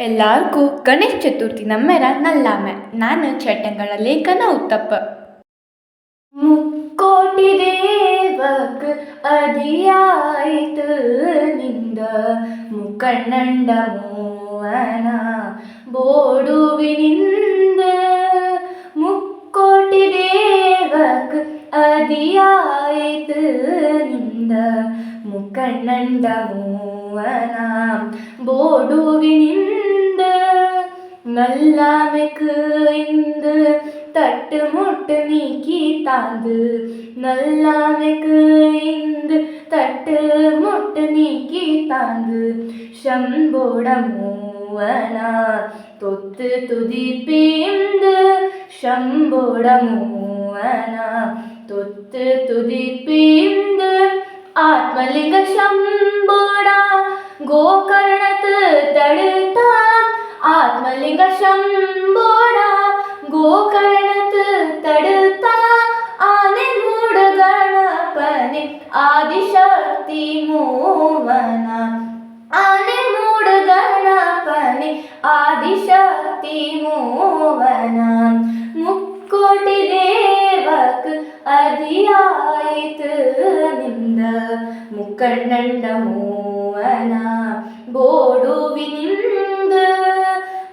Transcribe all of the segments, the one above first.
ಎಲ್ಲಾರ್ಗೂ ಗಣೇಶ ಚತುರ್ಥಿ ನಮ್ಮೆರ ನಲ್ಲಾಮೆ. ನಾನು ಚಟ್ಟಂಗಳ ಲೇಖನ ಉತ್ತಪ್ಪ. ಮುಕ್ಕೋಟಿ ದೇವಕ್ ಅದಿಯಾಯಿತು ನಿಂದ ಮುಕ್ಕಣ್ಣಂಡ ಮೂವನ ಬೋಡುವಿನಿಂದ. ಮುಕ್ಕೋಟಿ ದೇವಕ್ ಅದಿಯಾಯಿತು ನಿಂದ ಮುಕ್ಕಣ್ಣಂಡ ಮೂವನ ಬೋಡುವಿನಿಂದ. நல்லாமைக்கு இந்த தட்டு முட்டு நீக்கி தாங்கு. நல்லாமைக்கு இந்த தட்டு முட்டு நீக்கி தாங்கு. ಶಂಬೋಡ ಮೂವನ ತೊತ್ತು ತುದಿಪೇಂದು. ಶಂಬೋಡ ಮೂವನ ತೊತ್ತು ತುದಿಪೇಂದು. ಆತ್ಮಲಿಂಗ ಶಂಬೋಡ ಗೋಕರ್ಣತ್ ತಡುತ್ತಾ. ಆತ್ಮಲಿಂಗ ಶಂಬೋಡ ಗೋಕರ್ಣತ್ ತಡುತ್ತಾ. ಆನೆ ಮೂಡ ಗಣಪನೆ ಆದಿಶಕ್ತಿ ಮೂವನ. ಆನೆ ಮೂಡ ಗಣಪನೆ ಆದಿಶಕ್ತಿ ಮೂವನ. ಮುಕ್ಕೋಟಿ ದೇವಕ್ ಅದಿಯಾಯಿತು ನಿಂದ ಮುಕ್ಕಣ್ಣಂಡ ಮೂವನ ಬೋಡುವಿನಿಂದ.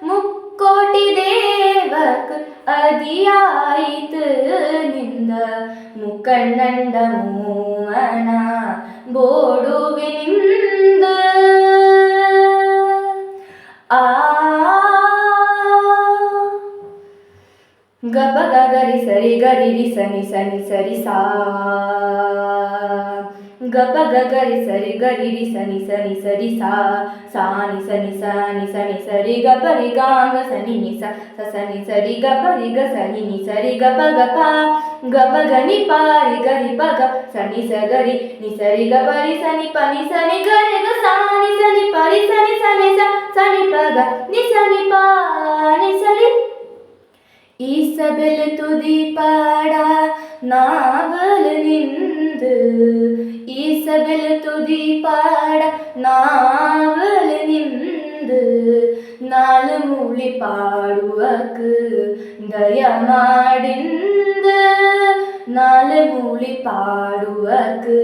ಮುಕ್ಕೋಟಿ ದೇವಕ್ ಅದಿಯಾಯಿತು ನಿಂದ ಮುಕ್ಕಣ್ಣಂಡ ಮೂವನ ಬೋಡುವಿನಿಂದ. ಆ ಗಪ ಗರಿ ಸರಿ ಗರಿ ರಿ ಸನಿ ಸನಿ ಸರಿ ಸಾ. ಗಪ ಗರಿ ಸರಿ ಗರಿ ರಿ ಸನಿ ಸನಿ ಸರಿ ಸಾ. ಸಾನಿ ಸನಿ ಸನಿ ಸನಿ ಸರಿ ಗಪ ರಿ ಗಾಂಗ ಸನಿ ನಿ ಸ ಸನಿ ಸರಿ ಗಪ ರಿ ಗ ಸನಿ ನಿ ಸರಿ ಗಪ ಗಪ. ಗಪ ಗನಿ ಪಾರಿ ಗರಿ ಪಗ ಸನಿ ಸ ಗರಿ ನಿ ಸರಿ ಗಪ ರಿ ಸನಿ ಪ ನಿ ಸನಿ ಗರಿ ಗ ಸಾನಿ ಸನಿ ಪರಿ ಸನಿ ಸನಿ ಸ ಸನಿ ಪಗ ನಿ ಸನಿ ಪ ನಿ ಸರಿ. ಈ ಸಬೆಲ್ ತುದಿ ಪಾಡ ನಾವಲ್ ನಿಂದು. ಈ ಸಬೆಲ್ ತುದಿ ಪಾಡ ನಾವಲ್ ನಿಂದು. ನಾಲು ಮೂಳಿ ಪಾಡುವಕ್ ದಯ ಮಾಡಿಂದ. ನಾಲು ಮೂಳಿ ಪಾಡುವಕ್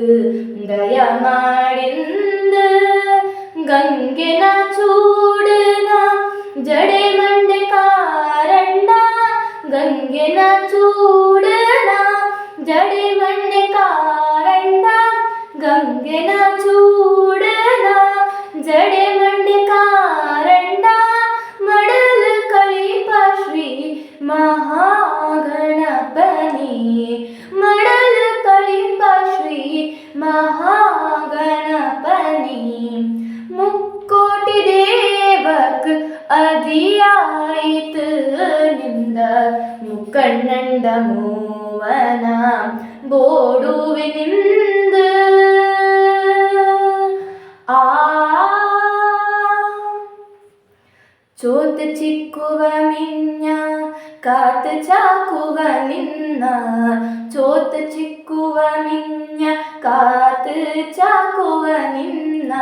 ದಯ ಮಾಡಿಂದ. ಗಂಗೆನ ಚೂಡನ ಜಡೆ ಮಂಡೆ ಕಾರಂಡ. ಗಂಗೆನ ಚೂಡನ ಜಡೆ ಮಂಡೆ ಕಾರಂಡ. ಗಂಗೆನ ಚೂಡನ ಜಡೆ ಮಂಡೆ ಕಾರಂಡ. ಮಡಲು ಕಲಿಪ ಶ್ರೀ ಮಹಾಗಣಪನಿ. ಮಡಲು ಕಲಿಪ ಶ್ರೀ ಮಹಾಗಣಪನಿ. ಮುಕ್ಕೋಟಿ ದೇವಕ್ ಅದಿಯಾಯಿತು ನಿಂದ ಮುಕ್ಕಣ್ಣಂಡ ಮೂವನ ಬೋಡುವಿನಿಂದ. ಆ ಚೋತ್ ಚಿಕ್ಕುವ ಮಿನ್ಯ ಕಾತ್ ಚಾಕುವ ನಿನ್ನ. ಚೋತ್ ಚಿಕ್ಕುವ ಮಿನ್ಯ ಕಾತ್ ಚಾಕುವ ನಿನ್ನ.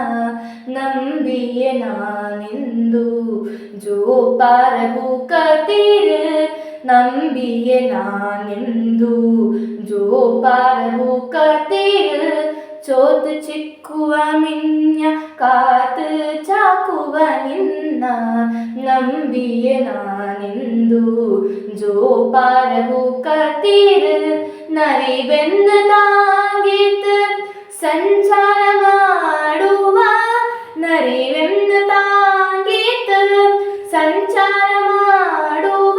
ನಂಬಿಯೆ ನಾನಿಂದು ಜೋಪಾರ ಭೂಕತೀರ್. ನಂಬಿಯೆ ನಾನಿಂದು ಜೋಪಾರ ಭೂಕತೀರ್. ಚೋತ್ ಚಿಕ್ಕುವ ಮಿನ್ಯ ಕಾತ್ ಚಾಕುವ ನಿನ್ನ. ನಂಬಿಯೆ ನಾನಿಂದು ಜೋಪಾರ ಭೂಕತೀರ್. ನರಿಬೆಂದ ತಾಂಗಿತ್ ಸಂಚಾರ ಮಾಡುವ. ನರಿವೆಂದ ತಾಂಗಿತ್ ಸಂಚಾರ ಮಾಡುವ.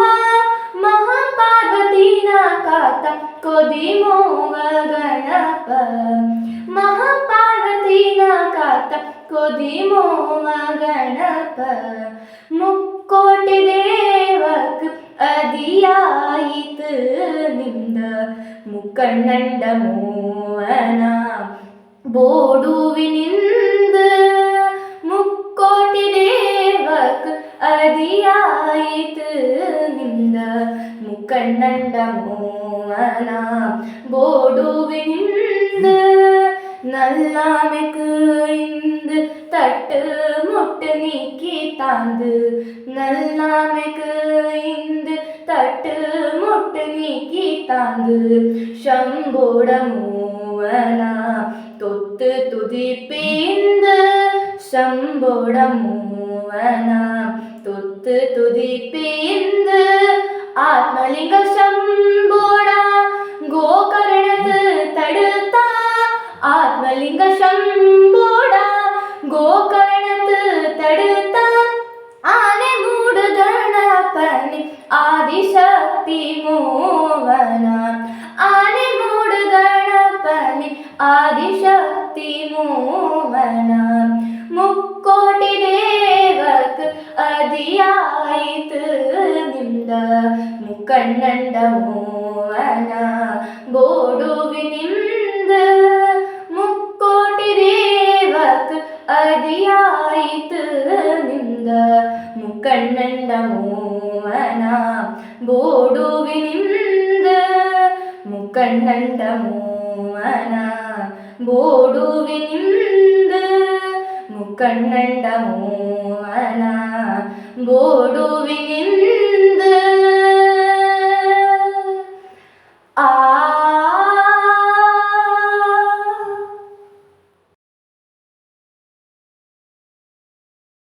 ಮಹಾಪಾರ್ವತಿನ ಕಾತ ಕೊದಿ ಮೋವ ಗಣಪ. ಮಹಾಪಾರ್ವತಿನ ಕಾತ ಕೊದಿ ಮೋವ ಗಣಪ. ಮುಕ್ಕೋಟಿ ದೇವಕ್ ಅದಿಯಾಯಿತು ನಿಂದ ಮುಕ್ಕಣ್ಣಂಡ ಮೂವನ ಬೋಡುವಿನಿಂದ. ಮುಕ್ಕೋಟಿ ದೇವಕ್ ಅದಿಯಾಯಿತು ನಿಂದ ಮುಕ್ಕಣ್ಣಂಡ ಮೂವನ ಬೋಡುವಿನಿಂದ. நல்லாமைக்கு இந்து தட்டு முட்டு நீக்கி தாந்து நல்லாமைக்கு இந்து தட்டு முட்டு நீக்கி தாந்து ಶಂಬೋಡ ಮೂವನ ತೊತ್ತು ತುದಿಪೇಂದ ಶಂಬೋಡ ಮೂವನ ತೊತ್ತು ತುದಿಪೇಂದ ಆತ್ಮಲಿಂಗ ಶಂಬೋಡ ಗೋಕರ್ಣದ ತಡುತ್ತ ಆತ್ಮಲಿಂಗ ಶಂಬೋಡ ಗೋಕರ್ಣದ ತಡುತ್ತ ಆನೆ ಮೂಡು ಗಣಪನೆ ಆದಿಶಕ್ತಿ ಮೂವನ ಆನೆ ಮೂಡು ಗಣಪನೆ ಆದಿಶಕ್ತಿ ಮೂವನ ಮುಕ್ಕೋಟಿ ದೇವಕ್ ಅದಿಯಾಯಿತು ನಿಂದ ಮುಕ್ಕಣ್ಣಂಡ ಮೂವನ ಬೋಡುವಿನಿಂದ ಮುಕ್ಕೋಟಿ ದೇವಕ್ ಅದಿಯಾಯಿತು ನಿಂದ ಮುಕ್ಕಣ್ಣಂಡ ಮೂವನ ಬೋಡುವಿನಿಂದ ಮುಕ್ಕಣ್ಣಂಡ ಮೂವನ ಬೋಡುವಿನಿಂದ ಮುಕ್ಕಣ್ಣಂಡ ಮೂವನ ಬೋಡುವಿನಿಂದ